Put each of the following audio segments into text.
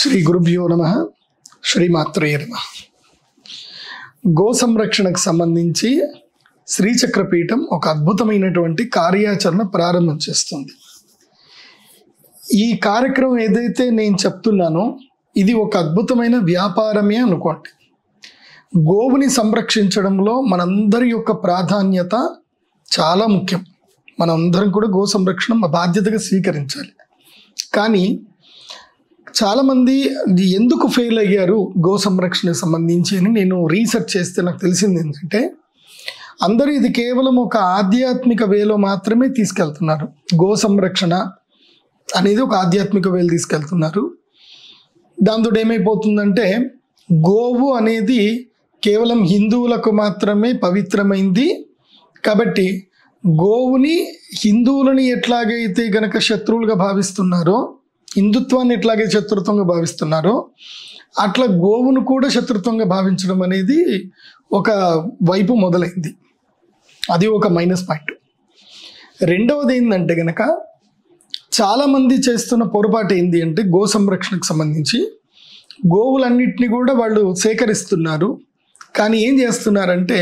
శ్రీ గురుభ్యో నమః. శ్రీమాత్రే నమః. గో సంరక్షణకు సంబంధించి శ్రీచక్రపీఠం ఒక అద్భుతమైనటువంటి కార్యాచరణ ప్రారంభం చేస్తుంది. ఈ కార్యక్రమం ఏదైతే నేను చెప్తున్నానో ఇది ఒక అద్భుతమైన వ్యాపారమే అనుకోండి. గోవుని సంరక్షించడంలో మనందరి యొక్క ప్రాధాన్యత చాలా ముఖ్యం. మనందరం కూడా గో సంరక్షణ బాధ్యతగా స్వీకరించాలి. కానీ చాలామంది ఎందుకు ఫెయిల్ అయ్యారు గో సంరక్షణకు సంబంధించి అని నేను రీసెర్చ్ చేస్తే నాకు తెలిసింది ఏంటంటే, అందరూ ఇది కేవలం ఒక ఆధ్యాత్మిక వేలో మాత్రమే తీసుకెళ్తున్నారు. గో సంరక్షణ అనేది ఒక ఆధ్యాత్మిక వేలు తీసుకెళ్తున్నారు. దాంతో ఏమైపోతుందంటే, గోవు అనేది కేవలం హిందువులకు మాత్రమే పవిత్రమైంది కాబట్టి గోవుని హిందువులని ఎట్లాగైతే గనక శత్రువులుగా భావిస్తున్నారో, హిందుత్వాన్ని ఎట్లాగే శత్రుత్వంగా భావిస్తున్నారో, అట్లా గోవును కూడా శత్రుత్వంగా భావించడం అనేది ఒక వైపు మొదలైంది. అది ఒక మైనస్ పాయింట్. రెండవది ఏంటంటే గనక, చాలామంది చేస్తున్న పొరపాటు ఏంటి అంటే, గో సంరక్షణకు సంబంధించి గోవులన్నింటినీ కూడా వాళ్ళు సేకరిస్తున్నారు. కానీ ఏం చేస్తున్నారంటే,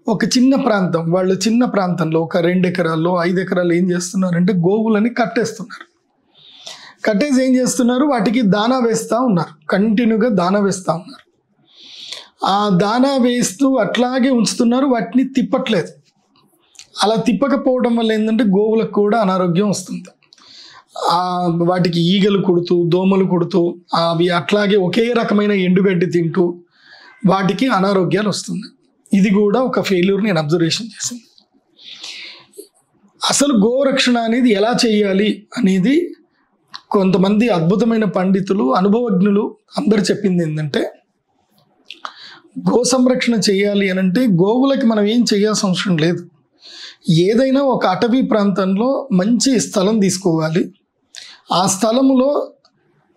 ఒక చిన్న ప్రాంతం, వాళ్ళు చిన్న ప్రాంతంలో ఒక 2 ఎకరాల్లో 5 ఎకరాలు ఏం చేస్తున్నారంటే గోవులని కట్టేస్తున్నారు. కట్టేసి ఏం చేస్తున్నారు, వాటికి దానా వేస్తూ ఉన్నారు. కంటిన్యూగా దానా వేస్తూ ఉన్నారు. ఆ దానా వేస్తూ అట్లాగే ఉంచుతున్నారు, వాటిని తిప్పట్లేదు. అలా తిప్పకపోవడం వల్ల ఏంటంటే గోవులకు కూడా అనారోగ్యం వస్తుంది. వాటికి ఈగలు కుడుతూ, దోమలు కుడుతూ, అవి అట్లాగే ఒకే రకమైన ఎండుగడ్డి తింటూ వాటికి అనారోగ్యాలు వస్తున్నాయి. ఇది కూడా ఒక ఫెయిల్యూర్ నేను అబ్జర్వేషన్ చేసింది. అసలు గోరక్షణ అనేది ఎలా చేయాలి అనేది కొంతమంది అద్భుతమైన పండితులు, అనుభవజ్ఞులు అందరు చెప్పింది ఏంటంటే, గో సంరక్షణ చేయాలి అని అంటే గోవులకి మనం ఏం చేయాల్సిన అవసరం లేదు. ఏదైనా ఒక అటవీ ప్రాంతంలో మంచి స్థలం తీసుకోవాలి. ఆ స్థలములో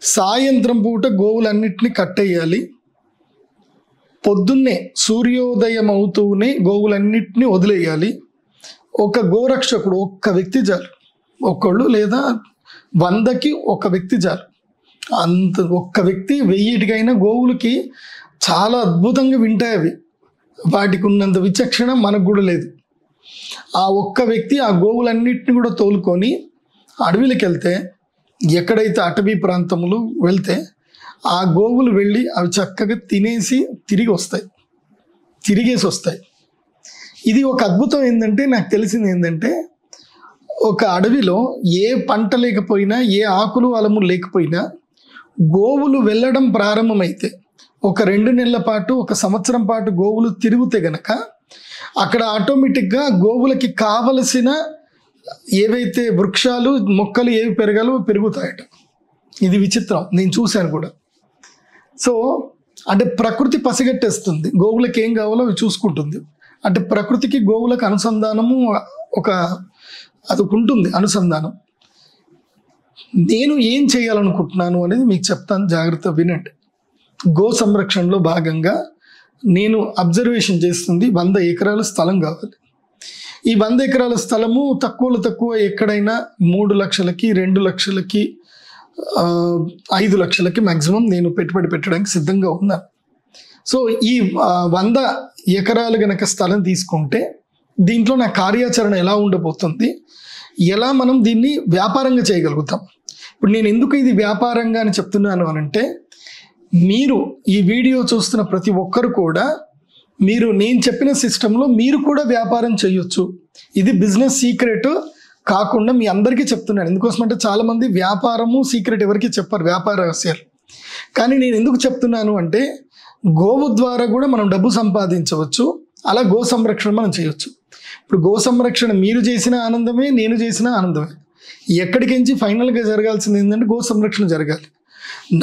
సాయంత్రం పూట గోవులన్నిటిని కట్టేయాలి. పొద్దున్నే సూర్యోదయం అవుతూనే గోవులన్నిటిని వదిలేయాలి. ఒక గోరక్షకుడు, ఒక్క వ్యక్తి చాలు. ఒకళ్ళు లేదా 100కి ఒక వ్యక్తి చాలు. అంత ఒక్క వ్యక్తి 1000కైనా గోవులకి చాలా అద్భుతంగా వింటాయి అవి. వాటికి ఉన్నంత విచక్షణ మనకు కూడా లేదు. ఆ ఒక్క వ్యక్తి ఆ గోవులన్నిటిని కూడా తోలుకొని అడవిలోకి వెళ్తే, ఎక్కడైతే అటవీ ప్రాంతములు వెళ్తే ఆ గోవులు వెళ్ళి అవి చక్కగా తినేసి తిరిగేసి వస్తాయి. ఇది ఒక అద్భుతం ఏంటంటే, నాకు తెలిసింది ఏంటంటే, ఒక అడవిలో ఏ పంట లేకపోయినా, ఏ ఆకులు అలము లేకపోయినా గోవులు వెళ్ళడం ప్రారంభమైతే ఒక 2 నెలల పాటు, 1 సంవత్సరం పాటు గోవులు తిరిగితే గనక అక్కడ ఆటోమేటిక్గా గోవులకి కావలసిన ఏవైతే వృక్షాలు, మొక్కలు ఏవి పెరగాలో పెరుగుతాయట. ఇది విచిత్రం, నేను చూశాను కూడా. సో అంటే ప్రకృతి పసిగట్టేస్తుంది, గోవులకి ఏం కావాలో అవి చూసుకుంటుంది. అంటే ప్రకృతికి గోవులకు అనుసంధానము అది ఉంటుంది, అనుసంధానం. నేను ఏం చేయాలనుకుంటున్నాను అనేది మీకు చెప్తాను, జాగ్రత్త వినండి. గో సంరక్షణలో భాగంగా నేను అబ్జర్వేషన్ చేస్తుంది 100 ఎకరాల స్థలం కావాలి. ఈ 100 ఎకరాల స్థలము తక్కువలో తక్కువ ఎక్కడైనా 3 లక్షలకి, 2 లక్షలకి, 5 లక్షలకి మ్యాక్సిమం నేను పెట్టుబడి పెట్టడానికి సిద్ధంగా ఉన్నాను. సో ఈ 100 ఎకరాలు గనక స్థలం తీసుకుంటే దీంట్లో నా కార్యాచరణ ఎలా ఉండబోతుంది, ఎలా మనం దీన్ని వ్యాపారంగా చేయగలుగుతాం. ఇప్పుడు నేను ఎందుకు ఇది వ్యాపారంగా అని చెప్తున్నాను అనంటే, మీరు ఈ వీడియో చూస్తున్న ప్రతి ఒక్కరు కూడా నేను చెప్పిన సిస్టంలో మీరు కూడా వ్యాపారం చేయొచ్చు. ఇది బిజినెస్ సీక్రెట్ కాకుండా మీ అందరికీ చెప్తున్నాను. ఎందుకోసం అంటే చాలామంది వ్యాపారము సీక్రెట్ ఎవరికి చెప్పారు, వ్యాపార రహస్యాలు. కానీ నేను ఎందుకు చెప్తున్నాను అంటే, గోవు ద్వారా కూడా మనం డబ్బు సంపాదించవచ్చు. అలా గో సంరక్షణ మనం చేయొచ్చు. ఇప్పుడు గో సంరక్షణ మీరు చేసిన ఆనందమే, నేను చేసిన ఆనందమే. ఎక్కడికించి ఫైనల్గా జరగాల్సింది ఏంటంటే గో సంరక్షణ జరగాలి.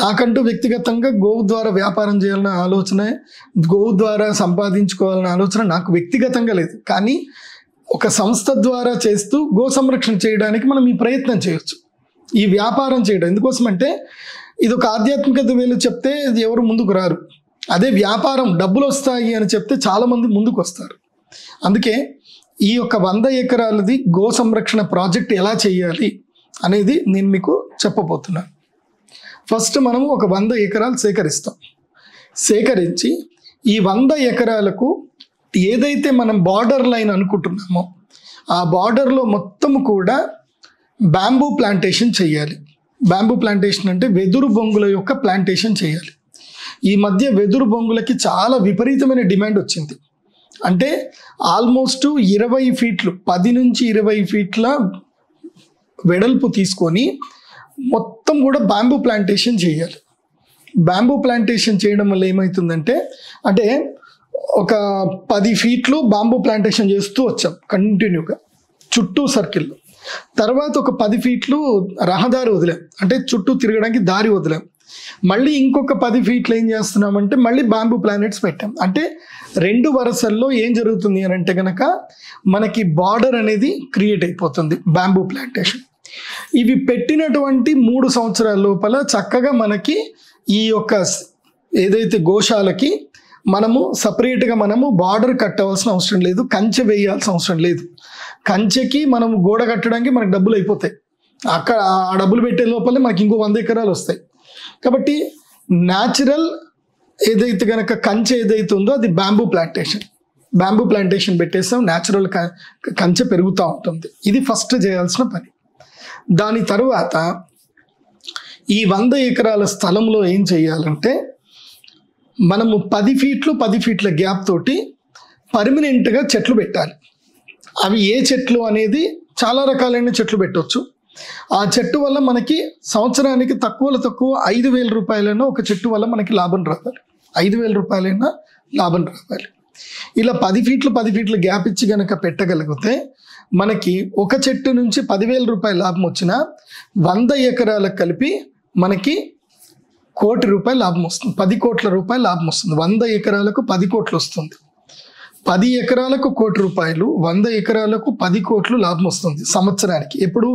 నాకంటూ వ్యక్తిగతంగా గోవు ద్వారా వ్యాపారం చేయాలన్న ఆలోచన, గోవు ద్వారా సంపాదించుకోవాలన్న ఆలోచన నాకు వ్యక్తిగతంగా లేదు. కానీ ఒక సంస్థ ద్వారా చేస్తూ గో సంరక్షణ చేయడానికి మనం ఈ ప్రయత్నం చేయొచ్చు, ఈ వ్యాపారం చేయడం. ఎందుకోసం అంటే ఇది ఒక ఆధ్యాత్మికత వేలు చెప్తే ఎవరు ముందుకు రారు. అదే వ్యాపారం డబ్బులు వస్తాయి అని చెప్తే చాలామంది ముందుకు వస్తారు. అందుకే ఈ యొక్క 100 ఎకరాలది గో సంరక్షణ ప్రాజెక్ట్ ఎలా చేయాలి అనేది నేను మీకు చెప్పబోతున్నాను. ఫస్ట్ మనము ఒక 100 ఎకరాలు సేకరిస్తాం. సేకరించి ఈ 100 ఎకరాలకు ఏదైతే మనం బార్డర్ లైన్ అనుకుంటున్నామో ఆ బార్డర్లో మొత్తం కూడా బ్యాంబూ ప్లాంటేషన్ చేయాలి. బ్యాంబూ ప్లాంటేషన్ అంటే వెదురు బొంగుల యొక్క ప్లాంటేషన్ చేయాలి. ఈ మధ్య వెదురు బొంగులకి చాలా విపరీతమైన డిమాండ్ వచ్చింది. అంటే ఆల్మోస్ట్ 20 ఫీట్లు 10 నుంచి 20 ఫీట్ల వెడల్పు తీసుకొని మొత్తం కూడా బ్యాంబూ ప్లాంటేషన్ చేయాలి. బ్యాంబూ ప్లాంటేషన్ చేయడం వల్ల ఏమవుతుందంటే అంటే ఒక 10 ఫీట్లు బాంబూ ప్లాంటేషన్ చేస్తూ వచ్చాం కంటిన్యూగా చుట్టూ సర్కిల్లో. తర్వాత ఒక 10 ఫీట్లు రహదారి వదిలాం, అంటే చుట్టూ తిరగడానికి దారి వదిలాం. మళ్ళీ ఇంకొక 10 ఫీట్లు ఏం చేస్తున్నామంటే మళ్ళీ బాంబూ ప్లానెట్స్ పెట్టాం. అంటే 2 వరుసల్లో ఏం జరుగుతుంది అని అంటే కనుక మనకి బార్డర్ అనేది క్రియేట్ అయిపోతుంది బాంబూ ప్లాంటేషన్. ఇవి పెట్టినటువంటి 3 సంవత్సరాల లోపల చక్కగా మనకి ఈ యొక్క ఏదైతే గోశాలకి మనము సపరేట్గా మనము బార్డర్ కట్టవలసిన అవసరం లేదు, కంచె వేయాల్సిన అవసరం లేదు. కంచెకి మనము గోడ కట్టడానికి మనకు డబ్బులు అయిపోతాయి. అక్కడ ఆ డబ్బులు పెట్టే లోపలే మనకి ఇంకో 100 ఎకరాలు వస్తాయి. కాబట్టి న్యాచురల్ ఏదైతే కనుక కంచె ఏదైతే ఉందో అది బ్యాంబూ ప్లాంటేషన్. బ్యాంబూ ప్లాంటేషన్ పెట్టేస్తాం, న్యాచురల్ కంచె పెరుగుతూ ఉంటుంది. ఇది ఫస్ట్ చేయాల్సిన పని. దాని తర్వాత ఈ 100 ఎకరాల స్థలంలో ఏం చేయాలంటే మనము 10 ఫీట్లు 10 ఫీట్ల గ్యాప్ తోటి పర్మనెంట్గా చెట్లు పెట్టాలి. అవి ఏ చెట్లు అనేది చాలా రకాలైన చెట్లు పెట్టవచ్చు. ఆ చెట్టు వల్ల మనకి సంవత్సరానికి తక్కువలో తక్కువ 5,000 రూపాయలైనా ఒక చెట్టు వల్ల మనకి లాభం రావాలి. 5,000 రూపాయలైనా లాభం రావాలి. ఇలా 10 ఫీట్లు 10 ఫీట్ల గ్యాప్ ఇచ్చి కనుక పెట్టగలిగితే మనకి ఒక చెట్టు నుంచి 10,000 రూపాయల లాభం వచ్చినా 100 ఎకరాలకు కలిపి మనకి 1 కోటి రూపాయలు లాభం వస్తుంది. 10 కోట్ల రూపాయలు లాభం వస్తుంది. 100 ఎకరాలకు 10 కోట్లు వస్తుంది. 10 ఎకరాలకు 1 కోటి రూపాయలు, 100 ఎకరాలకు 10 కోట్లు లాభం వస్తుంది సంవత్సరానికి. ఎప్పుడు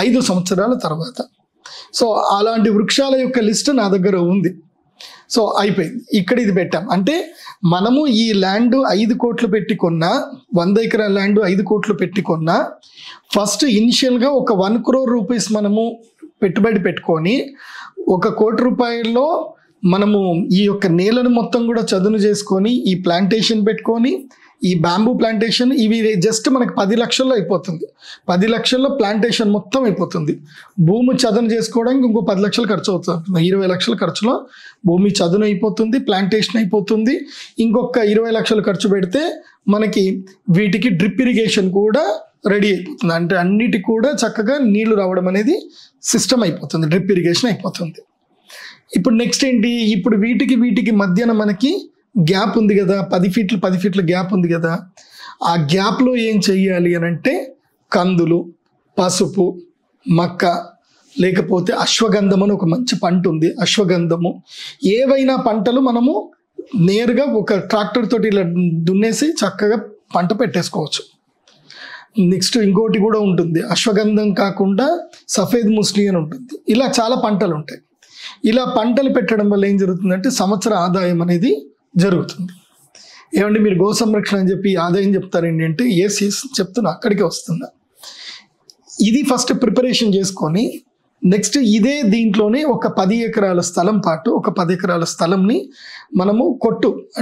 5 సంవత్సరాల తర్వాత. సో అలాంటి వృక్షాల యొక్క లిస్ట్ నా దగ్గర ఉంది. సో అయిపోయింది. ఇక్కడ ఇది పెట్టాం. అంటే మనము ఈ ల్యాండ్ 5 కోట్లు పెట్టి కొన్నా, 100 ఎకరాల ల్యాండ్ 5 కోట్లు పెట్టి కొన్నా, ఫస్ట్ ఇనిషియల్గా ఒక 1 crore రూపీస్ మనము పెట్టుబడి పెట్టుకొని 1 కోటి రూపాయల్లో మనము ఈ యొక్క నేలను మొత్తం కూడా చదును చేసుకొని ఈ ప్లాంటేషన్ పెట్టుకొని ఈ బ్యాంబూ ప్లాంటేషన్ ఇవి జస్ట్ మనకి 10 లక్షల్లో అయిపోతుంది. 10 లక్షల్లో ప్లాంటేషన్ మొత్తం అయిపోతుంది. భూమి చదును చేసుకోవడానికి ఇంకో 10 లక్షలు ఖర్చు అవుతుంది. 20 లక్షల ఖర్చులో భూమి చదును అయిపోతుంది, ప్లాంటేషన్ అయిపోతుంది. ఇంకొక 20 లక్షలు ఖర్చు పెడితే మనకి వీటికి డ్రిప్ ఇరిగేషన్ కూడా రెడీ అయిపోతుంది. అంటే అన్నిటికి కూడా చక్కగా నీళ్లు రావడం అనేది సిస్టమ్ అయిపోతుంది, డ్రిప్ ఇరిగేషన్ అయిపోతుంది. ఇప్పుడు నెక్స్ట్ ఏంటి, ఇప్పుడు వీటికి మధ్యన మనకి గ్యాప్ ఉంది కదా, 10 ఫీట్ల గ్యాప్ ఉంది కదా. ఆ గ్యాప్లో ఏం చెయ్యాలి అని అంటే కందులు, పసుపు, మక్క, లేకపోతే అశ్వగంధం అని ఒక మంచి పంట ఉంది, అశ్వగంధము. ఏవైనా పంటలు మనము నేరుగా ఒక ట్రాక్టర్ తోటి ఇలా దున్నేసి చక్కగా పంట పెట్టేసుకోవచ్చు. నెక్స్ట్ ఇంకోటి కూడా ఉంటుంది, అశ్వగంధం కాకుండా సఫేద్ ముస్లి అని ఉంటుంది. ఇలా చాలా పంటలు ఉంటాయి. ఇలా పంటలు పెట్టడం వల్ల ఏం జరుగుతుందంటే సంవత్సర ఆదాయం అనేది జరుగుతుంది. ఏమంటే మీరు గో సంరక్షణ అని చెప్పి ఆదాయం చెప్తారండి అంటే ఎస్ చెప్తున్నా, అక్కడికే వస్తున్నా. ఇది ఫస్ట్ ప్రిపరేషన్ చేసుకొని నెక్స్ట్ ఇదే దీంట్లోనే ఒక 10 ఎకరాల స్థలం పాటు ఒక 10 ఎకరాల స్థలంని మనము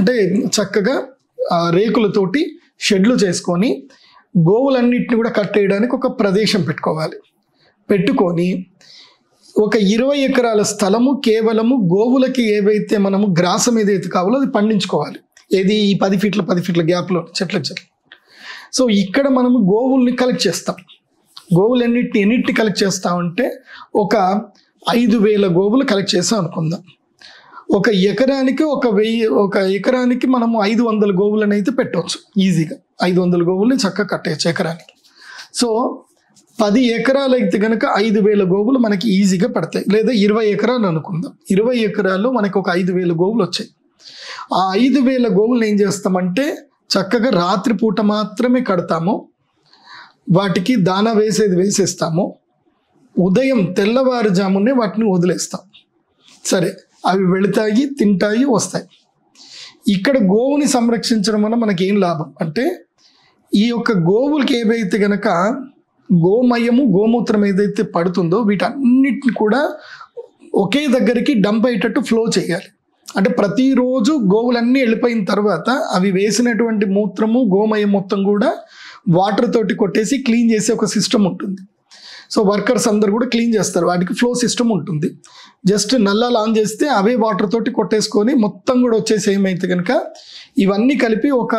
అంటే చక్కగా రేకులతోటి షెడ్లు చేసుకొని గోవులన్నిటిని కూడా కట్టేయడానికి ఒక ప్రదేశం పెట్టుకోవాలి. పెట్టుకొని ఒక 20 ఎకరాల స్థలము కేవలము గోవులకి ఏవైతే మనము గ్రాసం ఏదైతే కావాలో అది పండించుకోవాలి. ఏది ఈ 10 ఫీట్ల గ్యాప్లో చెట్లు. సో ఇక్కడ మనము గోవుల్ని కలెక్ట్ చేస్తాం. ఎన్నిటిని కలెక్ట్ చేస్తామంటే ఒక 5,000 గోవులు కలెక్ట్ చేస్తాం అనుకుందాం. ఒక ఎకరానికి మనము 500 గోవులను అయితే పెట్టవచ్చు ఈజీగా. 500 గోవుల్ని చక్కగా కట్టేయచ్చు ఎకరానికి. సో 10 ఎకరాలు అయితే కనుక 5,000 గోవులు మనకి ఈజీగా పడతాయి. లేదా 20 ఎకరాలు అనుకుందాం. 20 ఎకరాల్లో మనకు ఒక 5,000 గోవులు వచ్చాయి. ఆ 5,000 గోవులను ఏం చేస్తామంటే చక్కగా రాత్రిపూట మాత్రమే కడతాము. వాటికి దానా వేసేస్తాము. ఉదయం తెల్లవారుజామునే వాటిని వదిలేస్తాం. సరే, అవి వెళతాయి, తింటాయి, వస్తాయి. ఇక్కడ గోవుని సంరక్షించడం వల్ల మనకి ఏం లాభం అంటే ఈ యొక్క గోవులకి ఏవైతే గనక గోమయము గోమూత్రం ఏదైతే పడుతుందో వీటన్నిటిని కూడా ఒకే దగ్గరికి డంప్ అయ్యేటట్టు ఫ్లో చేయాలి. అంటే ప్రతిరోజు గోవులన్నీ వెళ్ళిపోయిన తర్వాత అవి వేసినటువంటి మూత్రము గోమయం మొత్తం కూడా వాటర్ తోటి కొట్టేసి క్లీన్ చేసే ఒక సిస్టమ్ ఉంటుంది. సో వర్కర్స్ అందరు కూడా క్లీన్ చేస్తారు, వాటికి ఫ్లో సిస్టమ్ ఉంటుంది. జస్ట్ నల్లాలు ఆన్ చేస్తే అవే వాటర్ తోటి కొట్టేసుకొని మొత్తం కూడా వచ్చేసి ఏమైతే కనుక ఇవన్నీ కలిపి ఒక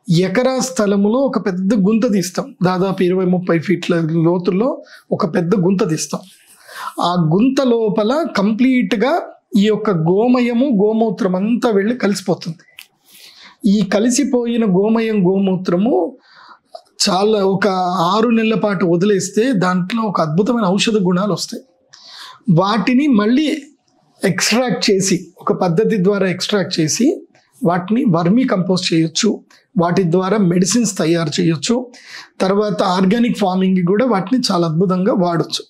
ఎకరా స్థలములో ఒక పెద్ద గుంత తీస్తాం. దాదాపు 20-30 ఫీట్ల లోతుల్లో ఒక పెద్ద గుంత తీస్తాం. ఆ గుంత లోపల కంప్లీట్గా ఈ యొక్క గోమయము గోమూత్రం అంతా వెళ్ళి కలిసిపోతుంది. ఈ కలిసిపోయిన గోమయం గోమూత్రము చాలా ఒక 6 నెలల పాటు వదిలేస్తే దాంట్లో ఒక అద్భుతమైన ఔషధ గుణాలు వస్తాయి. వాటిని మళ్ళీ ఎక్స్ట్రాక్ట్ చేసి ఒక పద్ధతి ద్వారా ఎక్స్ట్రాక్ట్ చేసి వాటిని వర్మీ కంపోస్ట్ చేయొచ్చు, వాటి ద్వారా మెడిసిన్స్ తయారు చేయొచ్చు. తర్వాత ఆర్గానిక్ ఫార్మింగ్ కూడా వాటిని చాలా అద్భుతంగా వాడచ్చు.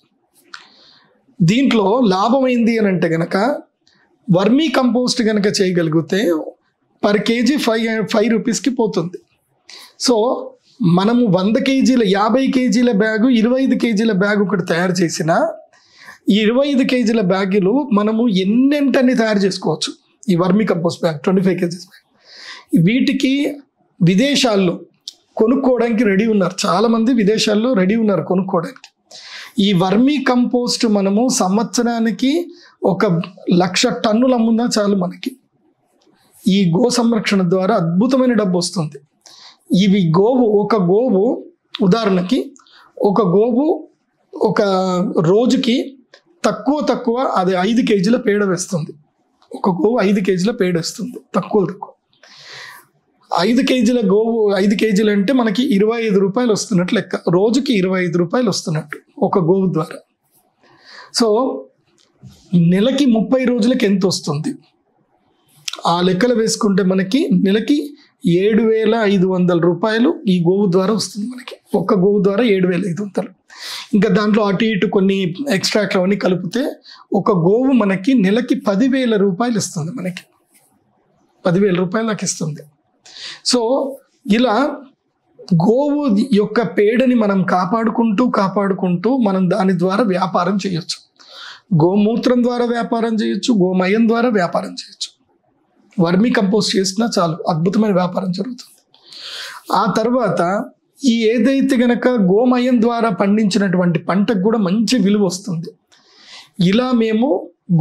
దీంట్లో లాభం ఏంది అని అంటే కనుక వర్మీ కంపోస్ట్ కనుక చేయగలిగితే పర్ కేజీ 5 రూపీస్కి పోతుంది. సో మనము 100 కేజీల 50 కేజీల బ్యాగు 25 కేజీల బ్యాగ్ ఒకటి తయారు చేసిన ఈ 25 కేజీల బ్యాగులు మనము ఎన్నెంటని తయారు చేసుకోవచ్చు. ఈ vermi compost bag 25 kgs bag వీటికి విదేశాల్లో కొనుక్కోవడానికి రెడీ ఉన్నారు. చాలామంది విదేశాల్లో రెడీ ఉన్నారు కొనుక్కోవడానికి. ఈ వర్మీ కంపోస్ట్ మనము సంవత్సరానికి 1,00,000 టన్నులు అమ్మున్నా చాలు మనకి. ఈ గో సంరక్షణ ద్వారా అద్భుతమైన డబ్బు వస్తుంది. ఇవి ఒక గోవు ఉదాహరణకి ఒక గోవు ఒక రోజుకి తక్కువ అది 5 కేజీల పేడ వేస్తుంది. ఒక గోవు 5 కేజీల పేడ వేస్తుంది తక్కువ 5 కేజీల గోవు 5 కేజీలు అంటే మనకి 25 రూపాయలు వస్తున్నట్టు లెక్క. రోజుకి 25 రూపాయలు వస్తున్నట్టు ఒక గోవు ద్వారా. సో నెలకి 30 రోజులకి ఎంత వస్తుంది ఆ లెక్కలు వేసుకుంటే మనకి నెలకి 7,500 రూపాయలు ఈ గోవు ద్వారా వస్తుంది మనకి. ఒక్క గోవు ద్వారా 7,500. ఇంకా దాంట్లో అటు ఇటు కొన్ని ఎక్స్ట్రాక్ట్లు అవన్నీ కలిపితే ఒక గోవు మనకి నెలకి 10,000 రూపాయలు ఇస్తుంది. మనకి 10,000 రూపాయలు నాకు ఇస్తుంది. సో ఇలా గోవు యొక్క పేడని మనం కాపాడుకుంటూ మనం దాని ద్వారా వ్యాపారం చేయొచ్చు. గోమూత్రం ద్వారా వ్యాపారం చేయొచ్చు, గోమయం ద్వారా వ్యాపారం చేయొచ్చు. వర్మీ కంపోస్ట్ చేసినా చాలు అద్భుతమైన వ్యాపారం జరుగుతుంది. ఆ తర్వాత ఈ ఏదైతే గనక గోమయం ద్వారా పండించినటువంటి పంటకు కూడా మంచి విలువ వస్తుంది. ఇలా మేము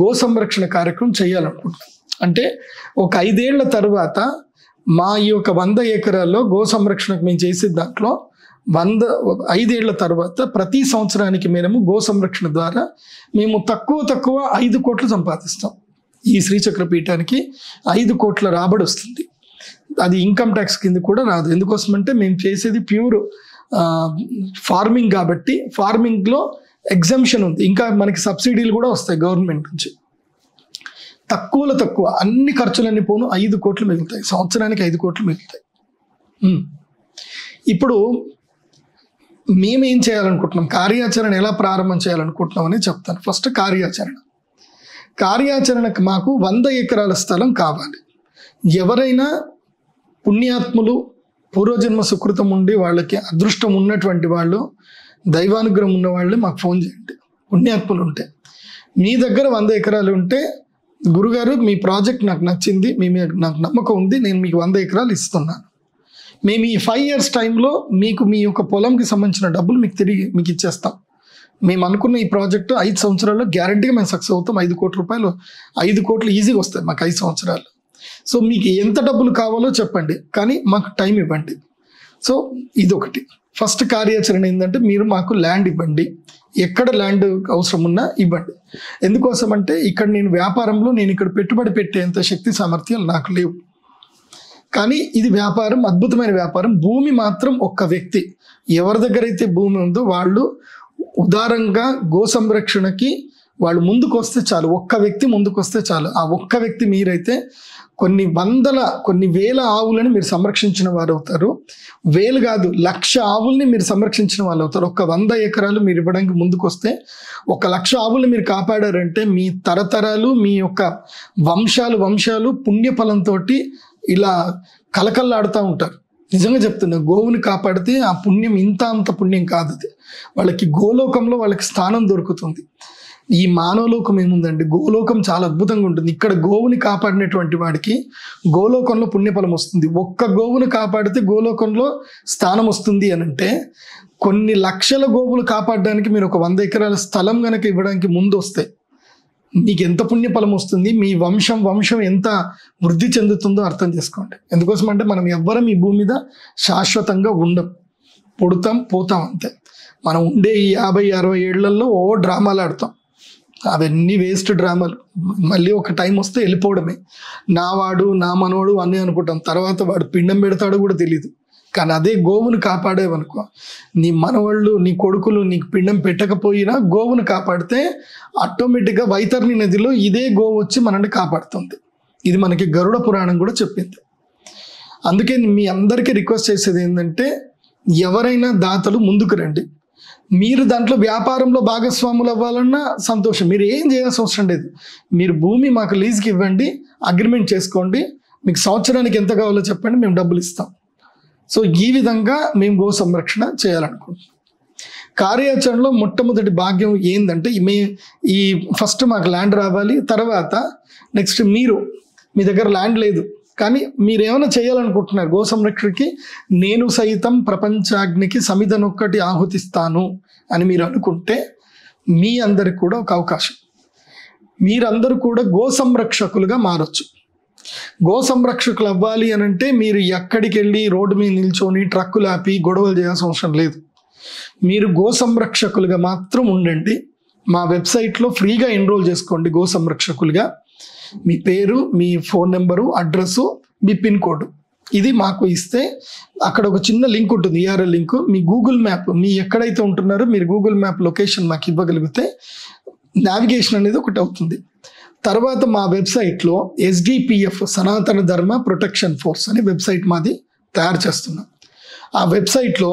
గో సంరక్షణ కార్యక్రమం చేయాలనుకుంటున్నాం. అంటే ఒక 5 ఏళ్ల తర్వాత మా ఈ యొక్క 100 ఎకరాల్లో గో సంరక్షణకు మేము చేసే దాంట్లో 5 ఏళ్ల తర్వాత ప్రతి సంవత్సరానికి మేము గో సంరక్షణ ద్వారా మేము తక్కువ 5 కోట్లు సంపాదిస్తాం. ఈ శ్రీచక్ర పీఠానికి 5 కోట్ల రాబడి వస్తుంది. అది ఇన్కమ్ ట్యాక్స్ కింద కూడా రాదు. ఎందుకోసమంటే మేము చేసేది ప్యూర్ ఫార్మింగ్ కాబట్టి ఫార్మింగ్లో ఎగ్జంప్షన్ ఉంది. ఇంకా మనకి సబ్సిడీలు కూడా వస్తాయి గవర్నమెంట్ నుంచి. తక్కువ అన్ని ఖర్చులన్నీ పోను 5 కోట్లు మిగులుతాయి. సంవత్సరానికి 5 కోట్లు మిగులుతాయి. ఇప్పుడు మేమేం చేయాలనుకుంటున్నాం, కార్యాచరణ ఎలా ప్రారంభం చేయాలనుకుంటున్నాం అని చెప్తాను. ఫస్ట్ కార్యాచరణకు మాకు 100 ఎకరాల స్థలం కావాలి. ఎవరైనా పుణ్యాత్ములు పూర్వజన్మ సుకృతం ఉండి వాళ్ళకి అదృష్టం ఉన్నటువంటి వాళ్ళు దైవానుగ్రహం ఉన్న వాళ్ళు మాకు ఫోన్ చేయండి. పుణ్యాత్ములు ఉంటే మీ దగ్గర 100 ఎకరాలు ఉంటే గురుగారు మీ ప్రాజెక్ట్ నాకు నచ్చింది, నాకు నమ్మకం ఉంది, నేను మీకు 100 ఎకరాలు ఇస్తున్నాను. మేము ఈ 5 years టైంలో మీకు మీ యొక్క పొలంకి సంబంధించిన డబ్బులు మీకు ఇచ్చేస్తాం. మేము అనుకున్న ఈ ప్రాజెక్టు 5 సంవత్సరాల్లో గ్యారంటీగా మేము సక్సెస్ అవుతాం. 5 కోట్ల రూపాయలు 5 కోట్లు ఈజీగా వస్తాయి మాకు 5 సంవత్సరాలు. సో మీకు ఎంత డబ్బులు కావాలో చెప్పండి, కానీ మాకు టైం ఇవ్వండి. సో ఇదొకటి. ఫస్ట్ కార్యాచరణ ఏంటంటే మీరు మాకు ల్యాండ్ ఇవ్వండి, ఎక్కడ ల్యాండ్ అవసరం ఉన్నా ఇవ్వండి. ఎందుకోసం అంటే ఇక్కడ నేను వ్యాపారంలో నేను ఇక్కడ పెట్టుబడి పెట్టేంత శక్తి సామర్థ్యాలు నాకు లేవు. కానీ ఇది వ్యాపారం, అద్భుతమైన వ్యాపారం. భూమి మాత్రం ఒక్క వ్యక్తి ఎవరి దగ్గర అయితే భూమి ఉందో వాళ్ళు ఉదారంగా గో సంరక్షణకి వాళ్ళు ముందుకు వస్తే చాలు. ఒక్క వ్యక్తి ముందుకు వస్తే చాలు. ఆ ఒక్క వ్యక్తి మీరైతే కొన్ని వేల ఆవులని మీరు సంరక్షించిన వారు అవుతారు. వేలు కాదు, 1,00,000 ఆవుల్ని మీరు సంరక్షించిన వాళ్ళు అవుతారు. ఒక 100 ఎకరాలు మీరు ఇవ్వడానికి ముందుకు వస్తే 1,00,000 ఆవుల్ని మీరు కాపాడారంటే మీ తరతరాలు మీ యొక్క వంశాలు పుణ్యఫలంతో ఇలా కలకల్లాడుతూ ఉంటారు. నిజంగా చెప్తున్నా, గోవుని కాపాడితే ఆ పుణ్యం అంత పుణ్యం కాదు. అది వాళ్ళకి గోలోకంలో వాళ్ళకి స్థానం దొరుకుతుంది. ఈ మానవలోకం ఏముందండి, గోలోకం చాలా అద్భుతంగా ఉంటుంది. ఇక్కడ గోవుని కాపాడినటువంటి వాడికి గోలోకంలో పుణ్యఫలం వస్తుంది. ఒక్క గోవును కాపాడితే గోలోకంలో స్థానం వస్తుంది అని అంటే, కొన్ని లక్షల గోవులు కాపాడడానికి మీరు ఒక 100 ఎకరాల స్థలం కనుక ఇవ్వడానికి ముందు వస్తే మీకు ఎంత పుణ్యఫలం వస్తుంది, మీ వంశం ఎంత వృద్ధి చెందుతుందో అర్థం చేసుకోండి. ఎందుకోసం అంటే మనం ఎవ్వరం ఈ భూమి మీద శాశ్వతంగా ఉండం, పుడతాం పోతాం అంతే. మనం ఉండే ఈ 50-60 ఏళ్లలో డ్రామాలు ఆడతాం, అవన్నీ వేస్ట్ డ్రామాలు. మళ్ళీ ఒక టైం వస్తే వెళ్ళిపోవడమే. నా వాడు నా మనవాడు అన్నీ అనుకుంటాం, తర్వాత వాడు పిండం పెడతాడో కూడా తెలియదు. కానీ అదే గోవును కాపాడేవనుకో, నీ మనవాళ్ళు నీ కొడుకులు నీకు పిండం పెట్టకపోయినా గోవును కాపాడితే ఆటోమేటిక్గా వైతరణి నదిలో ఇదే గోవు వచ్చి మనల్ని కాపాడుతుంది. ఇది మనకి గరుడ పురాణం కూడా చెప్పింది. అందుకే మీ అందరికీ రిక్వెస్ట్ చేసేది ఏంటంటే, ఎవరైనా దాతలు ముందుకు రండి. మీరు దాంట్లో వ్యాపారంలో భాగస్వాములు అవ్వాలన్నా సంతోషం, మీరు ఏం చేయాల్సిన అవసరం లేదు. మీరు భూమి మాకు లీజ్కి ఇవ్వండి, అగ్రిమెంట్ చేసుకోండి, మీకు సంవత్సరానికి ఎంత కావాలో చెప్పండి, మేము డబ్బులు ఇస్తాం. సో ఈ విధంగా మేము గో సంరక్షణ చేయాలనుకుంటున్నాం. కార్యాచరణలో మొట్టమొదటి భాగ్యం ఏంటంటే, ఈ ఫస్ట్ మాకు ల్యాండ్ రావాలి. తర్వాత నెక్స్ట్ మీ దగ్గర ల్యాండ్ లేదు కానీ మీరు ఏమైనా చేయాలనుకుంటున్నారు గో సంరక్షణకి, నేను సైతం ప్రపంచాగ్నికి సమిధనొక్కటి ఆహుతిస్తాను అని మీరు అనుకుంటే మీ అందరికి కూడా ఒక అవకాశం. మీరందరూ కూడా గో సంరక్షకులుగా మారచ్చు. గో సంరక్షకులు అవ్వాలి అని అంటే మీరు ఎక్కడికి వెళ్ళి రోడ్డు మీద నిల్చొని ట్రక్కులు ఆపి గొడవలు చేయాల్సిన అవసరం లేదు. మీరు గో సంరక్షకులుగా మాత్రం ఉండండి. మా వెబ్సైట్లో ఫ్రీగా ఎన్రోల్ చేసుకోండి గో సంరక్షకులుగా. మీ పేరు, మీ ఫోన్ నెంబరు, అడ్రస్సు, మీ పిన్ కోడ్ ఇది మాకు ఇస్తే అక్కడ ఒక చిన్న లింక్ ఉంటుంది, URL లింక్. మీ గూగుల్ మ్యాప్, మీ ఎక్కడైతే ఉంటున్నారో మీరు గూగుల్ మ్యాప్ లొకేషన్ మాకు ఇవ్వగలిగితే నావిగేషన్ అనేది ఒకటి అవుతుంది. తర్వాత మా వెబ్సైట్లో SDPF సనాతన ధర్మ ప్రొటెక్షన్ ఫోర్స్ అనే వెబ్సైట్ మాది తయారు చేస్తున్నాం. ఆ వెబ్సైట్లో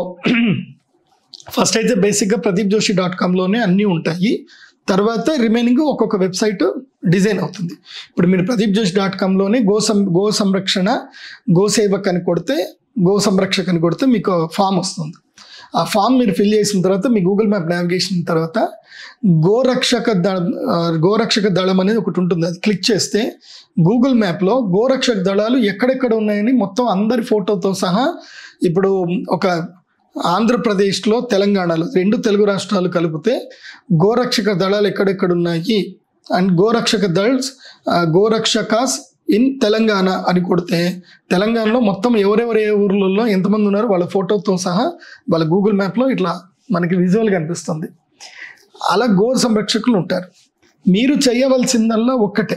ఫస్ట్ అయితే బేసిక్గా pradeepjoshi.comలోనే అన్నీ ఉంటాయి. తర్వాత రిమైనింగ్ ఒక్కొక్క వెబ్సైట్ డిజైన్ అవుతుంది. ఇప్పుడు మీరు pradeepjoshi.comలోనే గో సంరక్షణ గోసేవక్ అని కొడితే, గో సంరక్షక్ అని కొడితే మీకు ఫామ్ వస్తుంది. ఆ ఫామ్ మీరు ఫిల్ చేసిన తర్వాత మీ గూగుల్ మ్యాప్ నావిగేషన్ తర్వాత గోరక్షక దళం అనేది ఒకటి ఉంటుంది. అది క్లిక్ చేస్తే గూగుల్ మ్యాప్లో గోరక్షక దళాలు ఎక్కడెక్కడ ఉన్నాయని మొత్తం అందరి ఫోటోతో సహా, ఇప్పుడు ఒక ఆంధ్రప్రదేశ్లో తెలంగాణలో 2 తెలుగు రాష్ట్రాలు కలిపితే గోరక్షక దళాలు ఎక్కడెక్కడ ఉన్నాయి అండ్ గోరక్షకాస్ ఇన్ తెలంగాణ అని కొడితే తెలంగాణలో మొత్తం ఎవరెవరు ఏ ఊర్లలో ఎంతమంది ఉన్నారో వాళ్ళ ఫోటోతో సహా వాళ్ళ గూగుల్ మ్యాప్లో ఇట్లా మనకి విజువల్గా కనిపిస్తుంది. అలా గో సంరక్షకులు ఉంటారు. మీరు చేయవలసిందల్లా ఒక్కటే,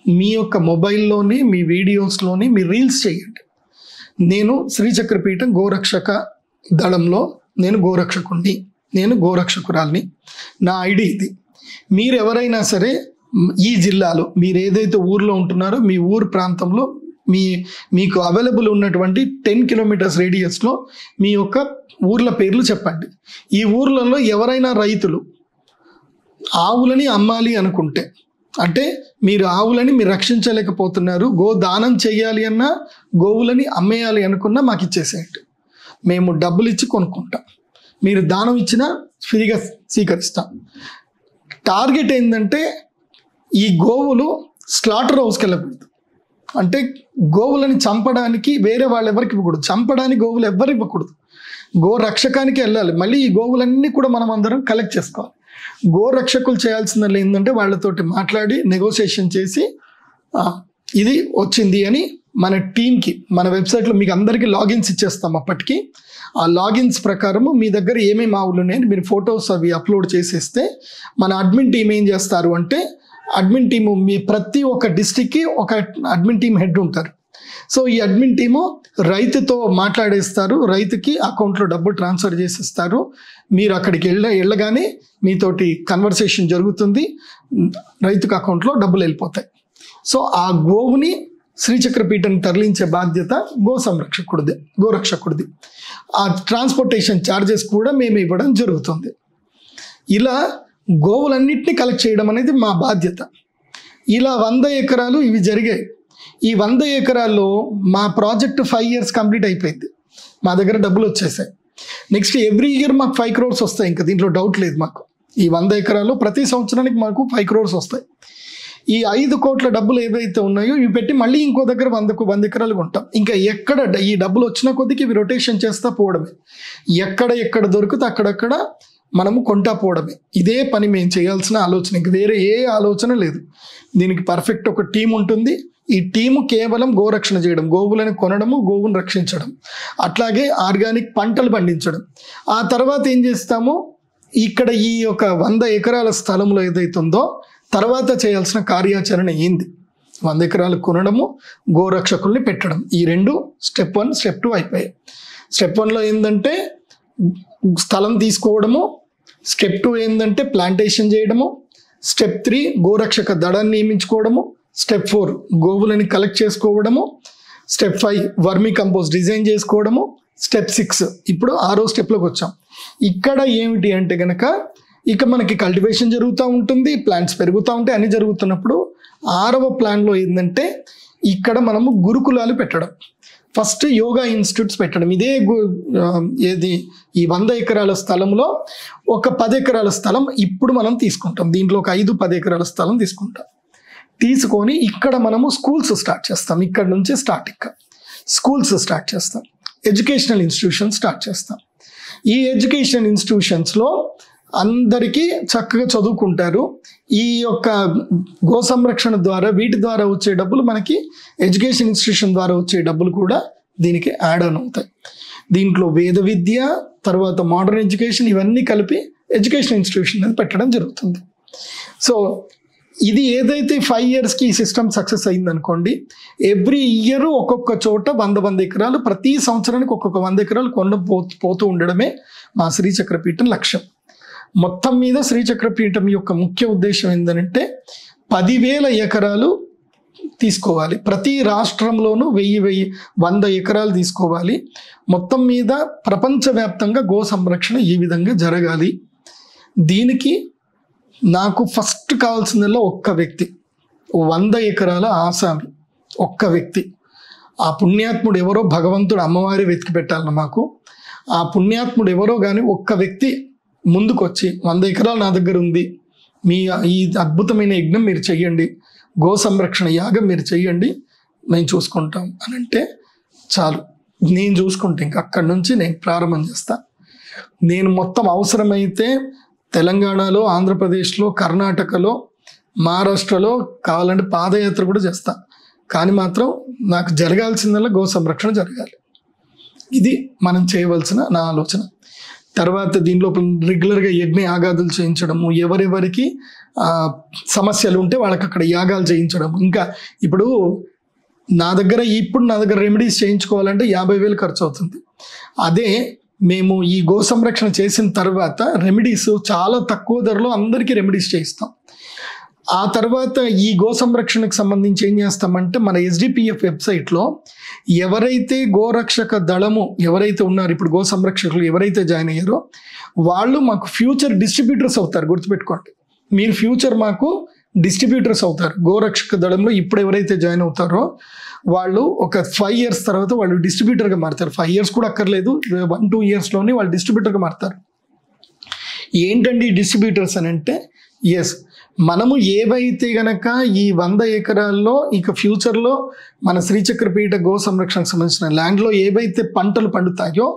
మీ యొక్క మొబైల్లోని మీ వీడియోస్లోని మీ రీల్స్ చేయండి. నేను శ్రీచక్రపీఠం గోరక్షక దళంలో నేను గోరక్షకుణ్ణి, నేను గోరక్షకురాల్ని, నా ఐడి ఇది. మీరు ఎవరైనా సరే ఈ జిల్లాలో మీరు ఏదైతే ఊర్లో ఉంటున్నారో మీ ఊరు ప్రాంతంలో మీకు అవైలబుల్ ఉన్నటువంటి 10 కిలోమీటర్స్ రేడియస్లో మీ యొక్క ఊర్ల పేర్లు చెప్పండి. ఈ ఊర్లలో ఎవరైనా రైతులు ఆవులని అమ్మాలి అనుకుంటే, అంటే మీరు ఆవులని మీరు రక్షించలేకపోతున్నారు, గో దానం చేయాలి అన్నా గోవులని అమ్మేయాలి అనుకున్నా మాకు ఇచ్చేసేయండి, మేము డబ్బులు ఇచ్చి కొనుక్కుంటాం, మీరు దానం ఇచ్చినా ఫ్రీగా స్వీకరిస్తాం. టార్గెట్ ఏంటంటే ఈ గోవులు స్లాటర్ హౌస్కి వెళ్ళకూడదు. అంటే గోవులని చంపడానికి వేరే వాళ్ళు ఎవరికి ఇవ్వకూడదు, చంపడానికి గోవులు ఎవరు ఇవ్వకూడదు, గో రక్షకానికి వెళ్ళాలి. మళ్ళీ ఈ గోవులన్నీ కూడా మనం అందరం కలెక్ట్ చేసుకోవాలి. గో రక్షకులు చేయాల్సింది ఏంటంటే వాళ్ళతోటి మాట్లాడి నెగోషియేషన్ చేసి ఇది వచ్చింది అని మన టీంకి మన వెబ్సైట్లో మీకు అందరికీ లాగిన్స్ ఇచ్చేస్తాం. అప్పటికి ఆ లాగిన్స్ ప్రకారము మీ దగ్గర ఏమేమి ఆవులు ఉన్నాయని మీరు ఫొటోస్ అవి అప్లోడ్ చేసేస్తే మన అడ్మిన్ టీం ఏం చేస్తారు అంటే, అడ్మిన్ టీము మీ ప్రతి ఒక్క డిస్ట్రిక్ట్కి ఒక అడ్మిన్ టీం హెడ్ ఉంటారు. సో ఈ అడ్మిన్ టీము రైతుతో మాట్లాడేస్తారు, రైతుకి అకౌంట్లో డబ్బు ట్రాన్స్ఫర్ చేసిస్తారు. మీరు అక్కడికి వెళ్ళగానే మీతోటి కన్వర్సేషన్ జరుగుతుంది, రైతుకి అకౌంట్లో డబ్బులు వెళ్ళిపోతాయి. సో ఆ గోవుని శ్రీచక్రపీఠాన్ని తరలించే బాధ్యత గోరక్షకుడిది. ఆ ట్రాన్స్పోర్టేషన్ ఛార్జెస్ కూడా మేము ఇవ్వడం జరుగుతుంది. ఇలా గోవులన్నింటినీ కలెక్ట్ చేయడం అనేది మా బాధ్యత. ఇలా 100 ఎకరాలు ఇవి జరిగాయి. ఈ 100 ఎకరాల్లో మా ప్రాజెక్ట్ 5 years కంప్లీట్ అయిపోయింది, మా దగ్గర డబ్బులు వచ్చేసాయి. నెక్స్ట్ ఎవ్రీ ఇయర్ మాకు 5 crores వస్తాయి, ఇంకా దీంట్లో డౌట్ లేదు మాకు. ఈ 100 ఎకరాల్లో ప్రతి సంవత్సరానికి మాకు 5 crores వస్తాయి. ఈ 5 కోట్ల డబ్బులు ఏవైతే ఉన్నాయో ఇవి పెట్టి మళ్ళీ ఇంకో దగ్గర 100 ఎకరాలు కొంటాం. ఇంకా ఎక్కడ ఈ డబ్బులు వచ్చిన కొద్దికి ఇవి రొటేషన్ చేస్తా పోవడమే. ఎక్కడ దొరికితే అక్కడక్కడ మనము కొంటా పోవడమే. ఇదే పని మేము చేయాల్సిన ఆలోచన, ఇంక వేరే ఏ ఆలోచన లేదు. దీనికి పర్ఫెక్ట్ ఒక టీం ఉంటుంది. ఈ టీము కేవలం గోరక్షణ చేయడం, గోవులను కొనడము, గోవును రక్షించడం, అట్లాగే ఆర్గానిక్ పంటలు పండించడం. ఆ తర్వాత ఏం చేస్తాము, ఇక్కడ ఈ యొక్క 100 ఎకరాల స్థలంలో ఏదైతే ఉందో తర్వాత చేయాల్సిన కార్యాచరణ ఏంది, 100 ఎకరాలు కొనడము, గోరక్షకుల్ని పెట్టడం. ఈ 2 స్టెప్ 1 స్టెప్ 2 అయిపోయాయి. స్టెప్ 1లో ఏంటంటే స్థలం తీసుకోవడము, స్టెప్ 2 ఏంటంటే ప్లాంటేషన్ చేయడము, స్టెప్ 3 గోరక్షక దళాన్ని నియమించుకోవడము, స్టెప్ 4 గోవులని కలెక్ట్ చేసుకోవడము, స్టెప్ 5 వర్మీ కంపోస్ట్ డిజైన్ చేసుకోవడము, స్టెప్ 6 ఇప్పుడు 6వ స్టెప్లోకి వచ్చాం. ఇక్కడ ఏమిటి అంటే కనుక ఇక మనకి కల్టివేషన్ జరుగుతూ ఉంటుంది, ప్లాంట్స్ పెరుగుతూ ఉంటాయి, అన్నీ జరుగుతున్నప్పుడు 6వ ప్లాన్లో ఏంటంటే ఇక్కడ మనము గురుకులాలు పెట్టడం, ఫస్ట్ యోగా ఇన్స్టిట్యూట్స్ పెట్టడం. ఇదే ఏది ఈ 100 ఎకరాల స్థలంలో ఒక 10 ఎకరాల స్థలం ఇప్పుడు మనం తీసుకుంటాం. దీంట్లో ఒక 5-10 ఎకరాల స్థలం తీసుకొని ఇక్కడ మనము స్కూల్స్ స్టార్ట్ చేస్తాం. ఇక్కడ నుంచి స్కూల్స్ స్టార్ట్ చేస్తాం, ఎడ్యుకేషనల్ ఇన్స్టిట్యూషన్ స్టార్ట్ చేస్తాం. ఈ ఎడ్యుకేషన్ ఇన్స్టిట్యూషన్స్లో అందరికీ చక్కగా చదువుకుంటారు. ఈ యొక్క గో సంరక్షణ ద్వారా వీటి ద్వారా వచ్చే డబ్బులు మనకి ఎడ్యుకేషన్ ఇన్స్టిట్యూషన్ ద్వారా వచ్చే డబ్బులు కూడా దీనికి యాడ్ ఆన్ అవుతాయి. దీంట్లో వేద విద్య, తర్వాత మోడర్న్ ఎడ్యుకేషన్ ఇవన్నీ కలిపి ఎడ్యుకేషన్ ఇన్స్టిట్యూషన్ అనేది పెట్టడం జరుగుతుంది. సో ఇది ఏదైతే 5 yearsకి ఈ సిస్టమ్ సక్సెస్ అయిందనుకోండి, ఎవ్రీ ఇయర్ ఒక్కొక్క చోట 100 ఎకరాలు, ప్రతి సంవత్సరానికి ఒక్కొక్క 100 ఎకరాలు పోతూ ఉండడమే మా శ్రీచక్రపీఠం లక్ష్యం. మొత్తం మీద శ్రీచక్రపీఠం యొక్క ముఖ్య ఉద్దేశం ఏంటంటే 10,000 ఎకరాలు తీసుకోవాలి. ప్రతి రాష్ట్రంలోనూ 100 ఎకరాలు తీసుకోవాలి. మొత్తం మీద ప్రపంచవ్యాప్తంగా గో సంరక్షణ ఈ విధంగా జరగాలి. దీనికి నాకు ఫస్ట్ కావాల్సిందల్లా ఒక్క వ్యక్తి, 100 ఎకరాల ఆసామి, ఒక్క వ్యక్తి. ఆ పుణ్యాత్ముడు ఎవరో భగవంతుడు అమ్మవారి వెతికి పెట్టాలన్న మాకు. ఆ పుణ్యాత్ముడు ఎవరో కానీ ఒక్క వ్యక్తి ముందుకొచ్చి 100 ఎకరాలు నా దగ్గర ఉంది, మీ ఈ అద్భుతమైన యజ్ఞం మీరు చెయ్యండి, గో సంరక్షణ యాగం మీరు చెయ్యండి, మేము చూసుకుంటాం అని అంటే చాలు. నేను చూసుకుంటే ఇంక అక్కడి నుంచి నేను ప్రారంభం చేస్తాను. నేను మొత్తం అవసరమైతే తెలంగాణలో, ఆంధ్రప్రదేశ్లో, కర్ణాటకలో, మహారాష్ట్రలో కావాలంటే పాదయాత్ర కూడా చేస్తా. కానీ మాత్రం నాకు జరగాల్సిందల్లా గో సంరక్షణ జరగాలి. ఇది మనం చేయవలసిన నా ఆలోచన. తర్వాత దీనిలో రెగ్యులర్గా యజ్ఞ యాగాదులు చేయించడము, ఎవరెవరికి సమస్యలు ఉంటే వాళ్ళకి అక్కడ యాగాలు చేయించడం. ఇంకా ఇప్పుడు నా దగ్గర రెమెడీస్ చేయించుకోవాలంటే 50,000 ఖర్చు అవుతుంది. అదే మేము ఈ గో సంరక్షణ చేసిన తర్వాత రెమెడీస్ చాలా తక్కువ ధరలో అందరికీ రెమెడీస్ చేయిస్తాం. ఆ తర్వాత ఈ గో సంరక్షణకు సంబంధించి ఏం చేస్తామంటే మన SDPF వెబ్సైట్లో ఎవరైతే గోరక్షక దళము ఎవరైతే ఉన్నారు, ఇప్పుడు గో సంరక్షకులు ఎవరైతే జాయిన్ అయ్యారో వాళ్ళు మాకు ఫ్యూచర్ డిస్ట్రిబ్యూటర్స్ అవుతారు. గుర్తుపెట్టుకోండి, మీరు ఫ్యూచర్ మాకు డిస్ట్రిబ్యూటర్స్ అవుతారు. గోరక్షక దళంలో ఇప్పుడు ఎవరైతే జాయిన్ అవుతారో వాళ్ళు ఒక 5 years తర్వాత వాళ్ళు డిస్ట్రిబ్యూటర్గా మారుతారు. 5 years కూడా అక్కర్లేదు, 1-2 yearsలోనే వాళ్ళు డిస్ట్రిబ్యూటర్గా మారుతారు. ఏంటండి డిస్ట్రిబ్యూటర్స్ అని అంటే, ఎస్, మనము ఏవైతే గనక ఈ 100 ఎకరాల్లో ఇక ఫ్యూచర్లో మన శ్రీచక్రపీఠ గో సంరక్షణకు సంబంధించిన ల్యాండ్లో ఏవైతే పంటలు పండుతాయో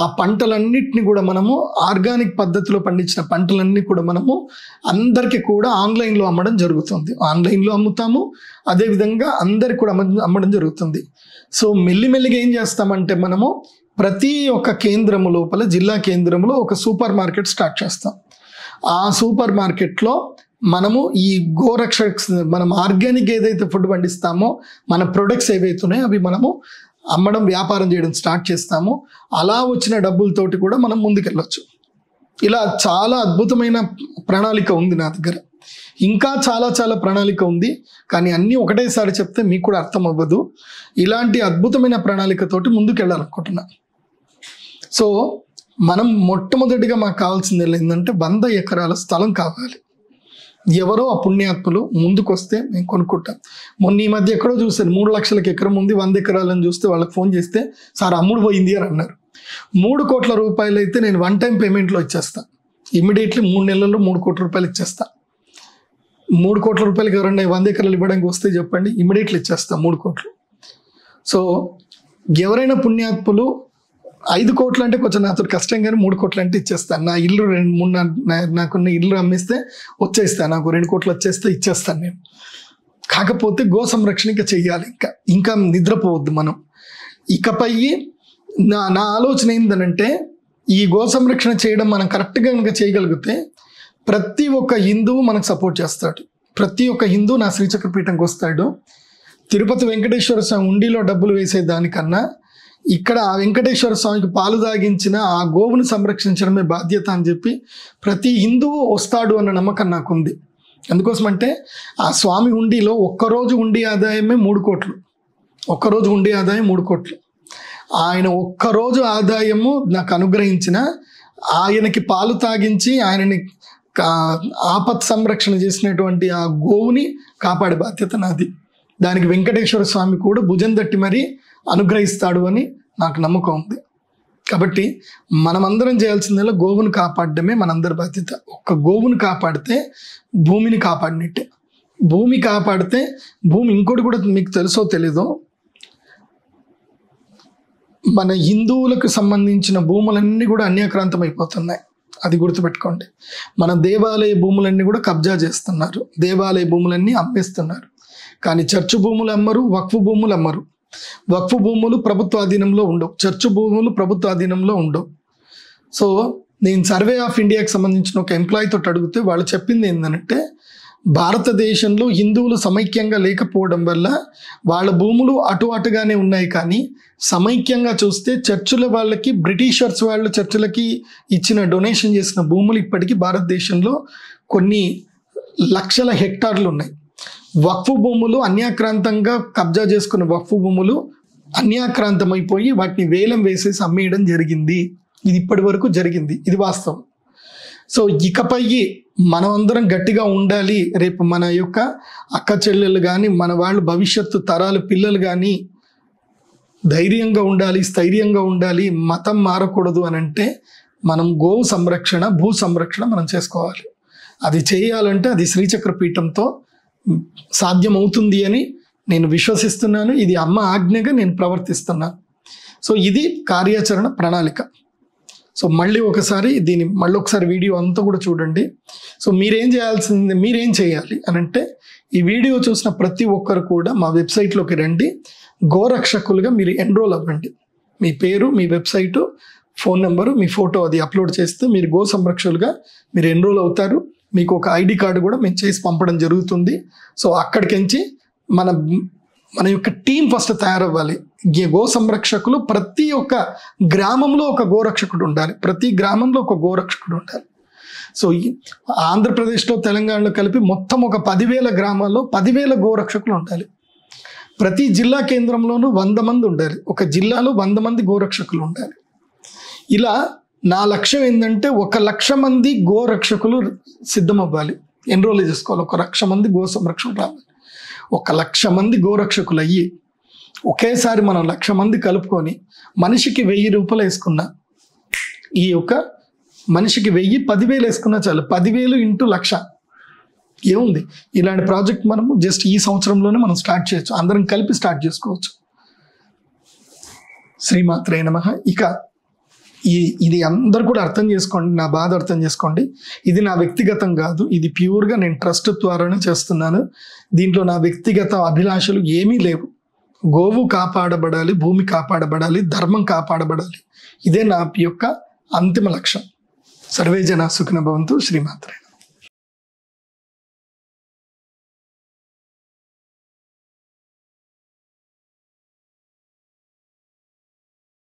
ఆ పంటలన్నిటిని కూడా మనము ఆర్గానిక్ పద్ధతిలో పండించిన పంటలన్నీ కూడా మనము అందరికీ కూడా ఆన్లైన్లో అమ్మడం జరుగుతుంది. ఆన్లైన్లో అమ్ముతాము, అదేవిధంగా అందరికి కూడా అమ్మడం జరుగుతుంది. సో మెల్లిమెల్లిగా ఏం చేస్తామంటే మనము ప్రతి ఒక్క కేంద్రము లోపల, జిల్లా కేంద్రంలో ఒక సూపర్ మార్కెట్ స్టార్ట్ చేస్తాం. ఆ సూపర్ మార్కెట్లో మనము ఈ గోరక్షక్ మనం ఆర్గానిక్ ఏదైతే ఫుడ్ పండిస్తామో మన ప్రొడక్ట్స్ ఏవైతే ఉన్నాయో అవి మనము అమ్మడం, వ్యాపారం చేయడం స్టార్ట్ చేస్తాము. అలా వచ్చిన డబ్బులతోటి కూడా మనం ముందుకెళ్ళొచ్చు. ఇలా చాలా అద్భుతమైన ప్రణాళిక ఉంది నా దగ్గర. ఇంకా చాలా ప్రణాళిక ఉంది, కానీ అన్నీ ఒకటేసారి చెప్తే మీకు కూడా అర్థం అవ్వదు. ఇలాంటి అద్భుతమైన ప్రణాళికతోటి ముందుకెళ్ళాలనుకుంటున్నా. సో మనం మొట్టమొదటిగా మాకు కావాల్సింది ఏంటంటే 100 ఎకరాల స్థలం కావాలి. ఎవరో ఆ పుణ్యాత్ములు ముందుకు వస్తే మేము కొనుక్కుంటాం. మొన్న ఈ మధ్య ఎక్కడో చూసాను, 3 లక్షలకి ఎకరం ఉంది, 100 ఎకరాలని చూస్తే వాళ్ళకి ఫోన్ చేస్తే సార్ అమ్ముడు పోయింది అని అన్నారు. 3 కోట్ల రూపాయలు అయితే నేను 1 time పేమెంట్లో ఇచ్చేస్తాను. ఇమ్మీడియట్లీ 3 నెలల్లో 3 కోట్ల రూపాయలు ఇచ్చేస్తా. 3 కోట్ల రూపాయలకి ఎవరైనా 100 ఎకరాలు ఇవ్వడానికి వస్తే చెప్పండి, ఇమ్మీడియట్లీ ఇచ్చేస్తా 3 కోట్లు. సో ఎవరైనా పుణ్యాత్ములు 5 కోట్లు అంటే కొంచెం నాతో కష్టం, కానీ 3 కోట్లు అంటే ఇచ్చేస్తాను. నా ఇల్లు 2-3 నాకున్న ఇల్లు అమ్మిస్తే వచ్చేస్తాను, నాకు 2 కోట్లు వచ్చేస్తే ఇచ్చేస్తాను నేను. కాకపోతే గో సంరక్షణ ఇంకా చెయ్యాలి, ఇంకా నిద్రపోవద్దు మనం. ఇకపై నా ఆలోచన ఏంటనంటే, ఈ గో సంరక్షణ చేయడం మనం కరెక్ట్గా కనుక చేయగలిగితే ప్రతి ఒక్క హిందువు మనకు సపోర్ట్ చేస్తాడు. ప్రతి ఒక్క హిందువు నా శ్రీచక్రపీఠంకి వస్తాడు. తిరుపతి వెంకటేశ్వర స్వామి ఉండిలో డబ్బులు వేసే దానికన్నా ఇక్కడ ఆ వెంకటేశ్వర స్వామికి పాలు తాగించిన ఆ గోవును సంరక్షించడమే బాధ్యత అని చెప్పి ప్రతి హిందువు వస్తాడు అన్న నమ్మకం నాకుంది. అందుకోసమంటే ఆ స్వామి ఉండిలో ఒక్కరోజు ఉండి ఆదాయమే 3 కోట్లు. ఒక్కరోజు ఉండి ఆదాయం 3 కోట్లు. ఆయన ఒక్కరోజు ఆదాయము నాకు అనుగ్రహించిన, ఆయనకి పాలు తాగించి ఆయనని ఆపత్ సంరక్షణ చేసినటువంటి ఆ గోవుని కాపాడే బాధ్యత నాది. దానికి వెంకటేశ్వర స్వామి కూడా భుజం తట్టి మరీ అనుగ్రహిస్తాడు అని నాకు నమ్మకం ఉంది. కాబట్టి మనమందరం చేయాల్సిందల్లా గోవును కాపాడడమే మనందరి బాధ్యత. ఒక్క గోవును కాపాడితే భూమిని కాపాడినట్టే. భూమి కాపాడితే భూమి, ఇంకోటి కూడా మీకు తెలుసో తెలీదో, మన హిందువులకు సంబంధించిన భూములన్నీ కూడా అన్యాక్రాంతం అయిపోతున్నాయి. అది గుర్తుపెట్టుకోండి. మన దేవాలయ భూములన్నీ కూడా కబ్జా చేస్తున్నారు, దేవాలయ భూములన్నీ అమ్మేస్తున్నారు. కానీ చర్చు భూములు అమ్మరు, వక్ఫ్ భూములు అమ్మరు. వక్ఫ్ భూములు ప్రభుత్వ ఆధీనంలో ఉండవు, చర్చు భూములు ప్రభుత్వ ఆధీనంలో ఉండవు. సో నేను సర్వే ఆఫ్ ఇండియాకి సంబంధించిన ఒక ఎంప్లాయీ తోటి అడిగితే వాళ్ళు చెప్పింది ఏంటంటే, భారతదేశంలో హిందువులు సమైక్యంగా లేకపోవడం వల్ల వాళ్ళ భూములు అటుగానే ఉన్నాయి, కానీ సమైక్యంగా చూస్తే చర్చుల వాళ్ళకి, బ్రిటిషర్స్ వాళ్ళు చర్చులకి ఇచ్చిన డొనేషన్ చేసిన భూములు ఇప్పటికీ భారతదేశంలో కొన్ని లక్షల హెక్టార్లు ఉన్నాయి. వక్ఫ్ భూములు అన్యాక్రాంతంగా కబ్జా చేసుకున్న వక్ఫ్ భూములు అన్యాక్రాంతమైపోయి వాటిని వేలం వేసేసి అమ్మేయడం జరిగింది. ఇది ఇప్పటి వరకు జరిగింది, ఇది వాస్తవం. సో ఇకపై మనమందరం గట్టిగా ఉండాలి. రేపు మన యొక్క అక్క చెల్లెలు కానీ, మన వాళ్ళు భవిష్యత్తు తరాలు పిల్లలు కానీ ధైర్యంగా ఉండాలి, స్థైర్యంగా ఉండాలి, మతం మారకూడదు అని అంటే మనం గోవు సంరక్షణ, భూ సంరక్షణ మనం చేసుకోవాలి. అది చేయాలంటే అది శ్రీచక్రపీఠంతో సాధ్యమవుతుంది అని నేను విశ్వసిస్తున్నాను. ఇది అమ్మ ఆజ్ఞగా నేను ప్రవర్తిస్తున్నాను. సో ఇది కార్యాచరణ ప్రణాళిక. సో మళ్ళీ ఒకసారి వీడియో అంతా కూడా చూడండి. సో మీరేం చేయాలి అని అంటే, ఈ వీడియో చూసిన ప్రతి ఒక్కరు కూడా మా వెబ్సైట్లోకి రండి, గోరక్షకులుగా మీరు ఎన్రోల్ అవ్వండి. మీ పేరు, మీ వెబ్సైటు, ఫోన్ నెంబరు, మీ ఫోటో అది అప్లోడ్ చేస్తే మీరు గో సంరక్షకులుగా మీరు ఎన్రోల్ అవుతారు. మీకు ఒక ఐడి కార్డు కూడా మేము చేసి పంపడం జరుగుతుంది. సో అక్కడికించి మన యొక్క టీం ఫస్ట్ తయారవ్వాలి. గో సంరక్షకులు ప్రతి ఒక్క గ్రామంలో ఒక గోరక్షకుడు ఉండాలి, ప్రతి గ్రామంలో ఒక గోరక్షకుడు ఉండాలి. సో ఆంధ్రప్రదేశ్లో, తెలంగాణలో కలిపి మొత్తం ఒక 10,000 గ్రామాల్లో 10,000 గోరక్షకులు ఉండాలి. ప్రతి జిల్లా కేంద్రంలోనూ 100 మంది ఉండాలి. ఒక జిల్లాలో 100 మంది గోరక్షకులు ఉండాలి. ఇలా నా లక్ష్యం ఏంటంటే 1,00,000 మంది గోరక్షకులు సిద్ధమవ్వాలి, ఎన్రోల్ చేసుకోవాలి. 1,00,000 మంది గో సంరక్షకులు రావాలి. 1,00,000 మంది గోరక్షకులు అయ్యి ఒకేసారి మనం 1,00,000 మంది కలుపుకొని మనిషికి 1,000 రూపాయలు వేసుకున్నా, ఈ యొక్క మనిషికి 1000, 10,000 వేసుకున్నా చాలు. 10,000 ఇంటూ 1,00,000 ఏముంది? ఇలాంటి ప్రాజెక్ట్ మనము జస్ట్ ఈ సంవత్సరంలోనే మనం స్టార్ట్ చేయొచ్చు, అందరం కలిపి స్టార్ట్ చేసుకోవచ్చు. శ్రీమాత్రే నమః. ఇక ఇది అందరు కూడా అర్థం చేసుకోండి, నా బాధ అర్థం చేసుకోండి. ఇది నా వ్యక్తిగతం కాదు, ఇది ప్యూర్గా నేను ట్రస్ట్ ద్వారానే చేస్తున్నాను. దీంట్లో నా వ్యక్తిగత అభిలాషలు ఏమీ లేవు. గోవు కాపాడబడాలి, భూమి కాపాడబడాలి, ధర్మం కాపాడబడాలి. ఇదే నా యొక్క అంతిమ లక్ష్యం. సర్వే జనా సుఖినో భవంతు. శ్రీమాత్రే.